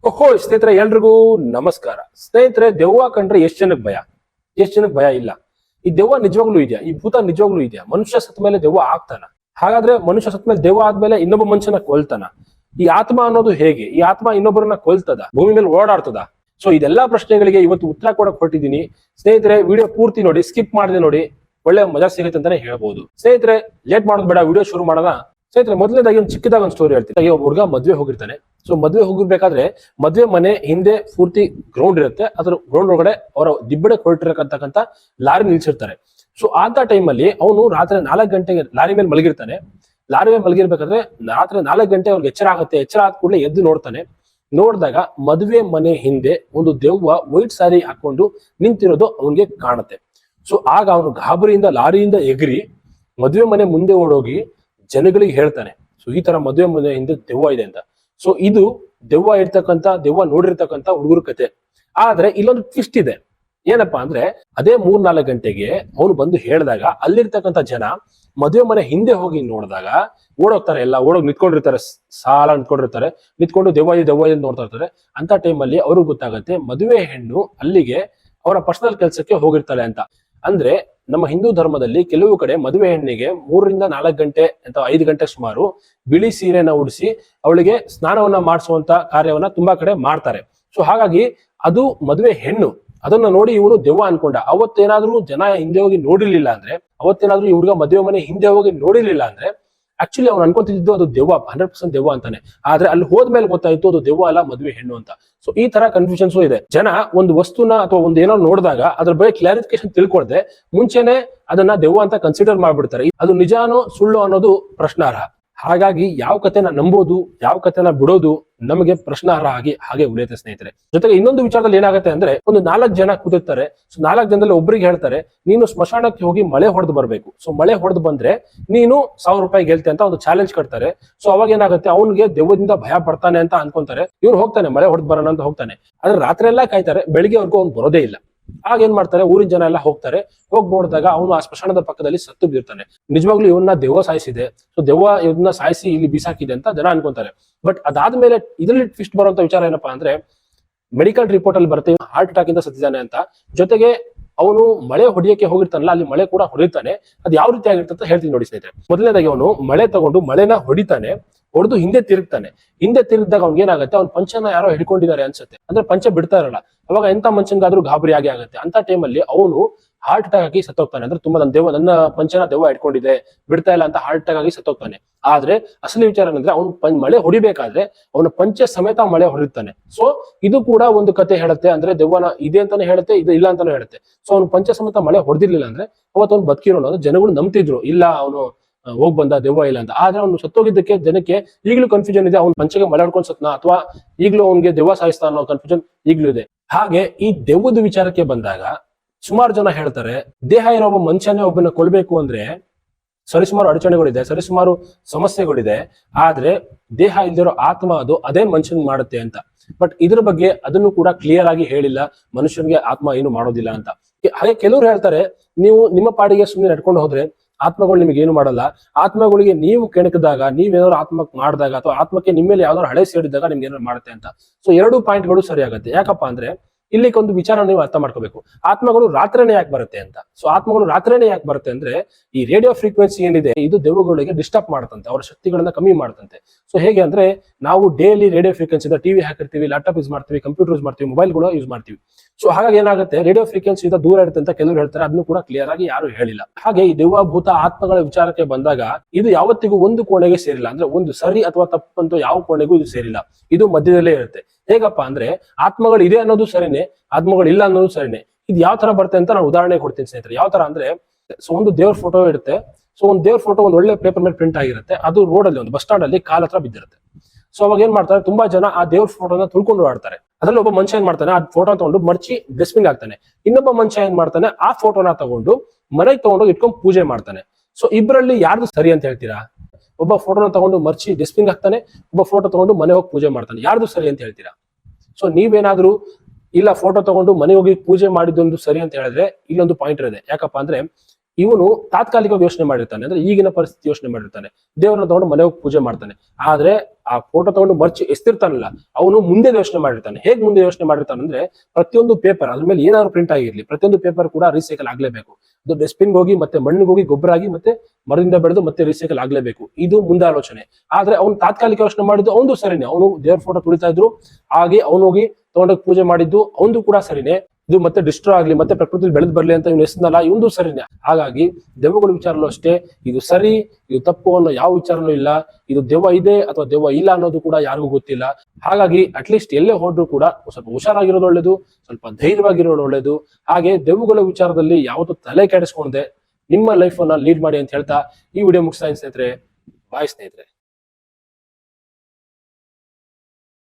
ಓಹೋ ಸ್ನೇಹಿತರೆ, ಎಲ್ರಿಗೂ ನಮಸ್ಕಾರ. ಸ್ನೇಹಿತರೆ, ದೆವ್ವ ಕಂಡ್ರೆ ಎಷ್ಟ್ ಜನಕ್ಕೆ ಭಯ, ಎಷ್ಟ್ ಜನಕ್ಕೆ ಭಯ ಇಲ್ಲ? ಈ ದೆವ್ವ ನಿಜವಾಗ್ಲೂ ಇದೆಯಾ? ಈ ಭೂತ ನಿಜವಾಗ್ಲೂ ಇದೆಯಾ? ಮನುಷ್ಯ ಸತ್ತ ಮೇಲೆ ದೆವ್ವ ಆಗ್ತಾನ? ಹಾಗಾದ್ರೆ ಮನುಷ್ಯ ಸತ್ತ ಮೇಲೆ ದೆವ್ವ ಆದ್ಮೇಲೆ ಇನ್ನೊಬ್ಬ ಮನುಷ್ಯನ ಕೊಲ್ತಾನ? ಈ ಆತ್ಮ ಅನ್ನೋದು ಹೇಗೆ? ಈ ಆತ್ಮ ಇನ್ನೊಬ್ಬರನ್ನ ಕೊಲ್ತದ? ಭೂಮಿ ಮೇಲೆ ಓಡಾಡ್ತದ? ಸೊ ಇದೆಲ್ಲಾ ಪ್ರಶ್ನೆಗಳಿಗೆ ಇವತ್ತು ಉತ್ತರ ಕೊಡಕ್ ಹೊರಟಿದ್ದೀನಿ. ಸ್ನೇಹಿತರೆ, ವಿಡಿಯೋ ಪೂರ್ತಿ ನೋಡಿ, ಸ್ಕಿಪ್ ಮಾಡದೆ ನೋಡಿ, ಒಳ್ಳೆ ಮಜಾ ಸಿಗುತ್ತೆ ಅಂತಾನೆ ಹೇಳ್ಬೋದು. ಸ್ನೇಹಿತರೆ, ಲೇಟ್ ಮಾಡೋದು ಬೇಡ, ವಿಡಿಯೋ ಶುರು ಮಾಡೋಣ. ಸ್ನೇಹಿತರೆ, ಮೊದಲನೇದಾಗಿ ಒಂದು ಚಿಕ್ಕದಾಗ ಒಂದು ಸ್ಟೋರಿ ಹೇಳ್ತೀನಿ. ಒಬ್ಬ ಹುಡುಗ ಮದ್ವೆ ಹೋಗಿರ್ತಾನೆ. ಸೊ ಮದ್ವೆ ಹೋಗಿರ್ಬೇಕಾದ್ರೆ ಮದ್ವೆ ಮನೆ ಹಿಂದೆ ಪೂರ್ತಿ ಗ್ರೌಂಡ್ ಇರುತ್ತೆ. ಅದ್ರ ಗ್ರೌಂಡ್ ಒಳಗಡೆ ಅವರ ದಿಬ್ಬಡೆ ಹೊರಟಿರತಕ್ಕಂತ ಲಾರಿ ನಿಲ್ಸಿರ್ತಾರೆ. ಸೊ ಅಂತ ಟೈಮಲ್ಲಿ ಅವನು ರಾತ್ರಿ 4 ಗಂಟೆಗೆ ಲಾರಿ ಮೇಲೆ ಮಲಗಿರ್ತಾನೆ. ಲಾರಿ ಮೇಲೆ ಮಲಗಿರ್ಬೇಕಾದ್ರೆ ರಾತ್ರಿ 4 ಗಂಟೆ ಅವ್ರಿಗೆ ಎಚ್ಚರ ಆಗುತ್ತೆ. ಎಚ್ಚರ ಆದ ಕೂಡಲೇ ಎದ್ದು ನೋಡ್ತಾನೆ. ನೋಡಿದಾಗ ಮದುವೆ ಮನೆ ಹಿಂದೆ ಒಂದು ದೆವ್ವ ವೈಟ್ ಸಾರಿ ಹಾಕೊಂಡು ನಿಂತಿರೋದು ಅವನಿಗೆ ಕಾಣುತ್ತೆ. ಸೊ ಆಗ ಅವನು ಗಾಬರಿಯಿಂದ ಲಾರಿಯಿಂದ ಎಗರಿ ಮದುವೆ ಮನೆ ಮುಂದೆ ಓಡೋಗಿ ಜನಗಳಿಗೆ ಹೇಳ್ತಾನೆ, ಸೊ ಈ ತರ ಮದುವೆ ಮನೆ ಹಿಂದೆ ದೆವ್ವ ಇದೆ ಅಂತ. ಸೊ ಇದು ದೆವ್ವ ದೆವ್ವ ನೋಡಿರ್ತಕ್ಕಂಥ ಹುಡುಗರ ಕತೆ. ಆದ್ರೆ ಇಲ್ಲೊಂದು ಟ್ವಿಸ್ಟ್ ಇದೆ. ಏನಪ್ಪಾ ಅಂದ್ರೆ, ಅದೇ 3-4 ಗಂಟೆಗೆ ಅವನು ಬಂದು ಹೇಳಿದಾಗ ಅಲ್ಲಿರ್ತಕ್ಕಂಥ ಜನ ಮದುವೆ ಮನೆ ಹಿಂದೆ ಹೋಗಿ ನೋಡಿದಾಗ ಓಡೋಗ್ತಾರೆ. ಎಲ್ಲ ಓಡೋಗಿ ನಿಂತ್ಕೊಂಡಿರ್ತಾರೆ, ಸಾಲ ನಿಂತ್ಕೊಂಡು ದೆವ್ವ ಇದೆ ನೋಡ್ತಾ ಇರ್ತಾರೆ. ಅಂತ ಟೈಮಲ್ಲಿ ಅವ್ರಿಗೆ ಗೊತ್ತಾಗತ್ತೆ ಮದುವೆ ಹೆಣ್ಣು ಅಲ್ಲಿಗೆ ಅವರ ಪರ್ಸನಲ್ ಕೆಲಸಕ್ಕೆ ಹೋಗಿರ್ತಾಳೆ ಅಂತ. ಅಂದ್ರೆ ನಮ್ಮ ಹಿಂದೂ ಧರ್ಮದಲ್ಲಿ ಕೆಲವು ಕಡೆ ಮದುವೆ ಹೆಣ್ಣಿಗೆ 3-4 ಗಂಟೆ ಅಥವಾ 5 ಗಂಟೆ ಸುಮಾರು ಬಿಳಿ ಸೀರೆನ ಉಡಿಸಿ ಅವಳಿಗೆ ಸ್ನಾನವನ್ನ ಮಾಡಿಸುವಂತ ಕಾರ್ಯವನ್ನ ತುಂಬಾ ಕಡೆ ಮಾಡ್ತಾರೆ. ಸೊ ಹಾಗಾಗಿ ಅದು ಮದುವೆ ಹೆಣ್ಣು. ಅದನ್ನ ನೋಡಿ ಇವನು ದೆವ್ವ ಅನ್ಕೊಂಡ. ಅವತ್ತೇನಾದ್ರೂ ಜನ ಹಿಂದೆ ಹೋಗಿ ನೋಡಿರ್ಲಿಲ್ಲ ಅಂದ್ರೆ, ಅವತ್ತೇನಾದ್ರೂ ಈ ಹುಡುಗ ಮದುವೆ ಮನೆ ಹಿಂದೆ ಹೋಗಿ ನೋಡಿರ್ಲಿಲ್ಲ ಅಂದ್ರೆ ಆಕ್ಚುಲಿ ಅವ್ನು ಅನ್ಕೊಂತಿದ್ದು ಅದು ದೆವ್ವ, 100% ದೆವ್ವ ಅಂತಾನೆ. ಆದ್ರೆ ಅಲ್ಲಿ ಹೋದ್ಮೇಲೆ ಗೊತ್ತಾಯ್ತು ಅದು ದೆವ್ವ ಅಲ್ಲ, ಮದುವೆ ಹೆಣ್ಣು ಅಂತ. ಸೊ ಈ ತರ ಕನ್ಫ್ಯೂಷನ್ಸು ಇದೆ. ಜನ ಒಂದು ವಸ್ತುನ ಅಥವಾ ಒಂದು ಏನೋ ನೋಡಿದಾಗ ಅದ್ರ ಬಗ್ಗೆ ಕ್ಲಾರಿಫಿಕೇಶನ್ ತಿಳ್ಕೊಳ್ದೆ ಮುಂಚೆನೆ ಅದನ್ನ ದೆವ್ವ ಅಂತ ಕನ್ಸಿಡರ್ ಮಾಡ್ಬಿಡ್ತಾರೆ. ಅದು ನಿಜಾನೋ ಸುಳ್ಳು ಅನ್ನೋದು ಪ್ರಶ್ನಾರ್ಹ. ಹಾಗಾಗಿ ಯಾವ ಕಥೆನ ನಂಬೋದು, ಯಾವ ಕಥೆನ ಬಿಡೋದು ನಮಗೆ ಪ್ರಶ್ನಾರ್ಹ ಆಗಿ ಹಾಗೆ ಉಳಿಯುತ್ತೆ ಸ್ನೇಹಿತರೆ. ಜೊತೆಗೆ ಇನ್ನೊಂದು ವಿಚಾರದಲ್ಲಿ ಏನಾಗುತ್ತೆ ಅಂದ್ರೆ, ಒಂದು 4 ಜನ ಕೂತಿರ್ತಾರೆ. ಸೊ 4 ಜನದಲ್ಲಿ ಒಬ್ರಿಗೆ ಹೇಳ್ತಾರೆ, ನೀನು ಸ್ಮಶಾನಕ್ಕೆ ಹೋಗಿ ಮಳೆ ಹೊಡೆದು ಬರ್ಬೇಕು. ಸೊ ಮಳೆ ಹೊಡೆದು ಬಂದ್ರೆ ನೀನು 1000 ರೂಪಾಯಿ ಗೆಲ್ತೆ ಅಂತ ಒಂದು ಚಾಲೆಂಜ್ ಕಟ್ತಾರೆ. ಸೊ ಅವಾಗ ಏನಾಗುತ್ತೆ, ಅವನಿಗೆ ದೆವ್ವದಿಂದ ಭಯ ಪಡ್ತಾನೆ ಅಂತ ಅನ್ಕೊಂತಾರೆ. ಇವ್ರು ಹೋಗ್ತಾನೆ, ಮಳೆ ಹೊಡೆದು ಬರೋಣ ಅಂತ ಹೋಗ್ತಾನೆ. ಆದ್ರೆ ರಾತ್ರಿ ಎಲ್ಲಾ ಕಾಯ್ತಾರೆ, ಬೆಳಿಗ್ಗೆವರೆಗೂ ಅವ್ನು ಬರೋದೇ ಇಲ್ಲ. ಆಗ ಏನ್ ಮಾಡ್ತಾರೆ, ಊರಿನ ಜನ ಎಲ್ಲ ಹೋಗ್ತಾರೆ. ಹೋಗಿ ನೋಡಿದಾಗ ಅವನು ಆ ಸ್ಮಶಾನದ ಪಕ್ಕದಲ್ಲಿ ಸತ್ತು ಬಿದ್ದಿರ್ತಾನೆ. ನಿಜವಾಗ್ಲೂ ಇವನ್ನ ದೆವ್ವ ಸಾಯಿಸಿದೆ, ಸೊ ದೆವ್ವ ಇವನ್ನ ಸಾಯಿಸಿ ಇಲ್ಲಿ ಬಿಸಾಕಿದೆ ಅಂತ ಜನ ಅನ್ಕೊಂತಾರೆ. ಬಟ್ ಅದಾದ್ಮೇಲೆ ಇದರಲ್ಲಿ ಟ್ವಿಸ್ಟ್ ಬರುವಂತ ವಿಚಾರ ಏನಪ್ಪಾ ಅಂದ್ರೆ, ಮೆಡಿಕಲ್ ರಿಪೋರ್ಟ್ ಅಲ್ಲಿ ಬರುತ್ತೆ ಹಾರ್ಟ್ ಅಟ್ಯಾಕ್ ಇಂದ ಸತ್ತಿದ್ದಾನೆ ಅಂತ. ಜೊತೆಗೆ ಅವನು ಮಳೆ ಹೊಡಿಯಕ್ಕೆ ಹೋಗಿರ್ತಾನಲ್ಲ, ಅಲ್ಲಿ ಮಳೆ ಕೂಡ ಹೊಡಿತಾನೆ. ಅದು ಯಾವ ರೀತಿ ಆಗಿರ್ತದೆ ಅಂತ ಹೇಳ್ತೀನಿ ನೋಡಿ ಸ್ನೇಹಿತರೆ. ಮೊದಲನೇದಾಗಿ ಅವನು ಮಳೆ ತಗೊಂಡು ಮಳೆನ ಹೊಡಿತಾನೆ, ಹೊಡೆದು ಹಿಂದೆ ತಿರುಗ್ತಾನೆ. ಹಿಂದೆ ತಿರುಗಿದಾಗ ಅವ್ನಿಗೆ ಏನಾಗುತ್ತೆ, ಅವ್ನ ಪಂಚನ ಯಾರೋ ಹಿಡ್ಕೊಂಡಿದ್ದಾರೆ ಅನ್ಸುತ್ತೆ. ಅಂದ್ರೆ ಪಂಚ ಬಿಡ್ತಾ ಇರಲ್ಲ. ಅವಾಗ ಎಂತ ಮನುಷ್ಯನ್ಗಾದ್ರೂ ಗಾಬರಿ ಆಗುತ್ತೆ. ಅಂತ ಟೈಮಲ್ಲಿ ಅವನು ಹಾರ್ಟ್ ಅಟ್ಯಾಕ್ ಆಗಿ ಸತ್ತೋಗ್ತಾನೆ. ಅಂದ್ರೆ ತುಂಬಾ ನನ್ನ ಪಂಚನ ದೆವ್ವ ಹಿಡ್ಕೊಂಡಿದೆ, ಬಿಡ್ತಾ ಇಲ್ಲ ಅಂತ ಹಾರ್ಟ್ ಅಟ್ಯಾಕ್ ಆಗಿ ಸತ್ತೋಗ್ತಾನೆ. ಆದ್ರೆ ಅಸಲಿ ವಿಚಾರ ಏನಂದ್ರೆ, ಅವನು ಮಳೆ ಹೊಡಿಬೇಕಾದ್ರೆ ಅವನ ಪಂಚೆ ಸಮೇತ ಮಳೆ ಹೊಡಿತಾನೆ. ಸೊ ಇದು ಕೂಡ ಒಂದು ಕತೆ ಹೇಳುತ್ತೆ. ಅಂದ್ರೆ ದೆವ್ವನ ಇದೆ ಅಂತಾನೆ ಹೇಳುತ್ತೆ, ಇದು ಇಲ್ಲ ಅಂತಾನೆ ಹೇಳುತ್ತೆ. ಸೊ ಅವ್ನು ಪಂಚೆ ಸಮೇತ ಮಳೆ ಹೊಡೆದಿರ್ಲಿಲ್ಲ ಅಂದ್ರೆ ಅವತ್ತು ಅವ್ನು ಬದುಕಿರೋನು ಅಂದ್ರೆ ಜನಗಳು ನಂಬ್ತಿದ್ರು, ಇಲ್ಲ ಅವನು ಹೋಗ್ ಬಂದ, ದೆವ್ವ ಇಲ್ಲ ಅಂತ. ಆದ್ರೆ ಅವ್ನು ಸತ್ತೋಗಿದ್ದಕ್ಕೆ ಜನಕ್ಕೆ ಈಗಲೂ ಕನ್ಫ್ಯೂಷನ್ ಇದೆ. ಅವ್ನ ಪಂಚೆಗೆ ಮಳೆ ಹೊಡ್ಕೊಂಡು ಸತ್ನ ಅಥವಾ ಈಗಲೂ ಅವ್ನಿಗೆ ದೆವ್ವ ಸಾಯಿಸ್ತಾ ಅನ್ನೋ ಕನ್ಫ್ಯೂಷನ್ ಈಗಲೂ ಇದೆ. ಹಾಗೆ ಈ ದೆವ್ವದ ವಿಚಾರಕ್ಕೆ ಬಂದಾಗ ಸುಮಾರು ಜನ ಹೇಳ್ತಾರೆ, ದೇಹ ಇರೋ ಒಬ್ಬ ಮನುಷ್ಯನೇ ಒಬ್ಬನ ಕೊಲ್ಬೇಕು ಅಂದ್ರೆ ಸರಿಸುಮಾರು ಅಡಚಣೆಗಳಿದೆ, ಸರಿಸುಮಾರು ಸಮಸ್ಯೆಗಳಿದೆ. ಆದ್ರೆ ದೇಹ ಇಲ್ದಿರೋ ಆತ್ಮ ಅದು ಅದೇ ಮನುಷ್ಯನ್ ಮಾಡುತ್ತೆ ಅಂತ. ಬಟ್ ಇದ್ರ ಬಗ್ಗೆ ಅದನ್ನು ಕೂಡ ಕ್ಲಿಯರ್ ಆಗಿ ಹೇಳಿಲ್ಲ, ಮನುಷ್ಯನಿಗೆ ಆತ್ಮ ಏನು ಮಾಡೋದಿಲ್ಲ ಅಂತ. ಹಾಗೆ ಕೆಲವ್ರು ಹೇಳ್ತಾರೆ, ನೀವು ನಿಮ್ಮ ಪಾಡಿಗೆ ಸುಮ್ಮನೆ ನಡ್ಕೊಂಡು ಹೋದ್ರೆ ಆತ್ಮಗಳು ನಿಮಗೆ ಏನು ಮಾಡಲ್ಲ. ಆತ್ಮಗಳಿಗೆ ನೀವು ಕೆಣಕಿದಾಗ, ನೀವೇನಾದ್ರು ಆತ್ಮಕ್ಕೆ ಮಾಡಿದಾಗ ಅಥವಾ ಆತ್ಮಕ್ಕೆ ನಿಮ್ಮ ಮೇಲೆ ಯಾವ್ದಾದ್ರು ಹಳೆ ಸೇರಿದಾಗ ನಿಮ್ಗೆ ಏನಾದ್ರು ಮಾಡುತ್ತೆ ಅಂತ. ಸೊ 2 ಪಾಯಿಂಟ್ಗಳು ಸರಿ ಆಗುತ್ತೆ. ಯಾಕಪ್ಪ ಅಂದ್ರೆ, ಇಲ್ಲಿ ಒಂದು ವಿಚಾರ ನೀವು ಅರ್ಥ ಮಾಡ್ಕೋಬೇಕು. ಆತ್ಮಗಳು ರಾತ್ರಿನೇ ಯಾಕೆ ಬರುತ್ತೆ ಅಂತ. ಸೊ ಆತ್ಮಗಳು ರಾತ್ರಿನೇ ಯಾಕೆ ಬರುತ್ತೆ ಅಂದ್ರೆ, ಈ ರೇಡಿಯೋ ಫ್ರೀಕ್ವೆನ್ಸಿ ಏನಿದೆ ಇದು ದೆವ್ವಗಳಿಗೆ ಡಿಸ್ಟರ್ಬ್ ಮಾಡುತ್ತಂತೆ, ಅವರ ಶಕ್ತಿಗಳನ್ನ ಕಮ್ಮಿ ಮಾಡುತ್ತಂತೆ. ಸೊ ಹೇಗೆ ಅಂದ್ರೆ, ನಾವು ಡೈಲಿ ರೇಡಿಯೋ ಫ್ರೀಕ್ವೆನ್ಸಿ ಟಿವಿ ಹಾಕಿರ್ತೀವಿ, ಲ್ಯಾಪ್ಟಾಪ್ ಯೂಸ್ ಮಾಡ್ತೀವಿ, ಕಂಪ್ಯೂಟರ್ ಯೂಸ್ ಮಾಡ್ತೀವಿ, ಮೊಬೈಲ್ಗಳು ಯೂಸ್ ಮಾಡ್ತೀವಿ. ಸೊ ಹಾಗಾಗಿ ಏನಾಗುತ್ತೆ, ರೇಡಿಯೋ ಫ್ರೀಕ್ವೆನ್ಸಿ ಇಂದ ದೂರ ಇರುತ್ತೆ ಅಂತ ಕೆಲವರು ಹೇಳ್ತಾರೆ. ಅದನ್ನು ಕೂಡ ಕ್ಲಿಯರ್ ಆಗಿ ಯಾರು ಹೇಳಿಲ್ಲ. ಹಾಗೆ ಈ ದೆವ್ವ ಭೂತ ಆತ್ಮಗಳ ವಿಚಾರಕ್ಕೆ ಬಂದಾಗ ಇದು ಯಾವತ್ತಿಗೂ ಒಂದು ಕೋಣೆಗೆ ಸೇರಿಲ್ಲ. ಅಂದ್ರೆ ಒಂದು ಸರಿ ಅಥವಾ ತಪ್ಪಂತೂ ಯಾವ ಕೋಣೆಗೂ ಇದು ಸೇರಿಲ್ಲ. ಇದು ಮಧ್ಯದಲ್ಲೇ ಇರುತ್ತೆ. ಹೇಗಪ್ಪ ಅಂದ್ರೆ, ಆತ್ಮಗಳು ಇದೆ ಅನ್ನೋದು ಸರಿನೇ, ಆತ್ಮಗಳು ಇಲ್ಲ ಅನ್ನೋದು ಸರಿನೇ. ಇದು ಯಾವ ತರ ಬರುತ್ತೆ ಅಂತ ನಾನು ಉದಾಹರಣೆ ಕೊಡ್ತೀನಿ ಸ್ನೇಹಿತರೆ. ಯಾವ ತರ ಅಂದ್ರೆ, ಸೊ ಒಂದು ದೇವ್ರ ಫೋಟೋ ಇರುತ್ತೆ. ಸೊ ಒಂದು ದೇವ್ರ ಫೋಟೋ ಒಂದು ಒಳ್ಳೆ ಪೇಪರ್ ಮೇಲೆ ಪ್ರಿಂಟ್ ಆಗಿರುತ್ತೆ. ಅದು ರೋಡಲ್ಲಿ ಒಂದು ಬಸ್ ಸ್ಟಾಂಡ್ ಅಲ್ಲಿ ಕಾಲ್ ಹತ್ರ ಬಿದ್ದಿರುತ್ತೆ. ಸೊ ಅವಾಗ ಏನ್ ಮಾಡ್ತಾರೆ, ತುಂಬಾ ಜನ ಆ ದೇವ್ರ ಫೋಟೋನ ತುಳ್ಕೊಂಡು ಆಡ್ತಾರೆ. ಅದ್ರಲ್ಲಿ ಒಬ್ಬ ಮನುಷ್ಯ ಏನ್ ಮಾಡ್ತಾನೆ, ಆ ಫೋಟೋ ತಗೊಂಡು ಮರ್ಚಿ ಡಸ್ಟ್ಬಿನ್ ಹಾಕ್ತಾನೆ. ಇನ್ನೊಬ್ಬ ಮನುಷ್ಯ ಏನ್ ಮಾಡ್ತಾನೆ, ಆ ಫೋಟೋನ ತಗೊಂಡು ಮನೆಗೆ ತಗೊಂಡು ಇಟ್ಕೊಂಡು ಪೂಜೆ ಮಾಡ್ತಾನೆ. ಸೊ ಇಬ್ಬರಲ್ಲಿ ಯಾರ್ದು ಸರಿ ಅಂತ ಹೇಳ್ತೀರಾ? ಒಬ್ಬ ಫೋಟೋನ ತಗೊಂಡು ಮರ್ಚಿ ಡಸ್ಟ್ಬಿನ್ ಹಾಕ್ತಾನೆ, ಒಬ್ಬ ಫೋಟೋ ತಗೊಂಡು ಮನೆ ಹೋಗಿ ಪೂಜೆ ಮಾಡ್ತಾನೆ. ಯಾರ್ದು ಸರಿ ಅಂತ ಹೇಳ್ತೀರಾ? ಸೊ ನೀವೇನಾದ್ರೂ ಇಲ್ಲ ಫೋಟೋ ತಗೊಂಡು ಮನೆ ಹೋಗಿ ಪೂಜೆ ಮಾಡಿದ್ದೊಂದು ಸರಿ ಅಂತ ಹೇಳಿದ್ರೆ ಇಲ್ಲೊಂದು ಪಾಯಿಂಟ್ ಇದೆ. ಯಾಕಪ್ಪ ಅಂದ್ರೆ, ಇವನು ತಾತ್ಕಾಲಿಕವಾಗಿ ಯೋಚನೆ ಮಾಡಿರ್ತಾನೆ, ಅಂದ್ರೆ ಈಗಿನ ಪರಿಸ್ಥಿತಿ ಯೋಚನೆ ಮಾಡಿರ್ತಾನೆ, ದೇವರನ್ನ ತಗೊಂಡು ಮನೆ ಹೋಗಿ ಪೂಜೆ ಮಾಡ್ತಾನೆ. ಆದ್ರೆ ಆ ಫೋಟೋ ತಗೊಂಡು ಮರ್ಚಿ ಎಸ್ತಿರ್ತಾನಲ್ಲ, ಅವನು ಮುಂದೆ ಯೋಚನೆ ಮಾಡಿರ್ತಾನೆ. ಹೇಗ್ ಮುಂದೆ ಯೋಚನೆ ಮಾಡಿರ್ತಾನೆ ಅಂದ್ರೆ, ಪ್ರತಿಯೊಂದು ಪೇಪರ್ ಅದ್ರ ಮೇಲೆ ಏನಾದ್ರು ಪ್ರಿಂಟ್ ಆಗಿರ್ಲಿ, ಪ್ರತಿಯೊಂದು ಪೇಪರ್ ಕೂಡ ರೀಸೈಕಲ್ ಆಗ್ಲೇಬೇಕು. ಅದು ಡಸ್ಟ್ಬಿನ್ ಹೋಗಿ ಮತ್ತೆ ಮಣ್ಣಿಗೆ ಹೋಗಿ ಗೊಬ್ಬರ ಆಗಿ ಮತ್ತೆ ಮರದಿಂದ ಬೆಳೆದು ಮತ್ತೆ ರೀಸೈಕಲ್ ಆಗ್ಲೇಬೇಕು. ಇದು ಮುಂದಾಲೋಚನೆ. ಆದ್ರೆ ಅವ್ನು ತಾತ್ಕಾಲಿಕ ಯೋಚನೆ ಮಾಡಿದ್ದು ಅವನು ಸರಿನೇ. ಅವನು ದೇವ್ರ ಫೋಟೋ ತುಳಿತಾ ಇದ್ರು, ಹಾಗೆ ಅವನು ಹೋಗಿ ತಗೊಂಡೋಗಿ ಪೂಜೆ ಮಾಡಿದ್ದು ಅವನು ಕೂಡ ಸರಿನೇ. ಇದು ಮತ್ತೆ ಡಿಸ್ಟ್ರೋ ಆಗ್ಲಿ ಮತ್ತೆ ಪ್ರಕೃತಿ ಬೆಳೆದ್ ಬರ್ಲಿ ಅಂತ ಇವ್ನು ಎಸ್ನಲ್ಲ, ಇವನು ಸರಿನೇ. ಹಾಗಾಗಿ ದೆವ್ವಗಳ ವಿಚಾರಲ್ಲೂ ಅಷ್ಟೇ, ಇದು ಸರಿ ಇದು ತಪ್ಪು ಅನ್ನೋ ಯಾವ ವಿಚಾರನೂ ಇಲ್ಲ. ಇದು ದೆವ್ವ ಇದೆ ಅಥವಾ ದೆವ್ವ ಇಲ್ಲ ಅನ್ನೋದು ಕೂಡ ಯಾರಿಗೂ ಗೊತ್ತಿಲ್ಲ. ಹಾಗಾಗಿ ಅಟ್ಲೀಸ್ಟ್ ಎಲ್ಲೇ ಹೋದ್ರು ಕೂಡ ಸ್ವಲ್ಪ ಹುಷಾರಾಗಿರೋದು ಒಳ್ಳೇದು, ಸ್ವಲ್ಪ ಧೈರ್ಯವಾಗಿರೋದು ಒಳ್ಳೇದು. ಹಾಗೆ ದೆವ್ವಗಳ ವಿಚಾರದಲ್ಲಿ ಯಾವತ್ತೂ ತಲೆ ಕೆಡಿಸ್ಕೊಂಡೆ ನಿಮ್ಮ ಲೈಫ್ ಅನ್ನ ಲೀಡ್ ಮಾಡಿ ಅಂತ ಹೇಳ್ತಾ ಈ ವಿಡಿಯೋ ಮುಗಿಸ್ತಾ ಸ್ನೇಹಿತರೆ. ಬಾಯ್ ಸ್ನೇಹಿತರೆ.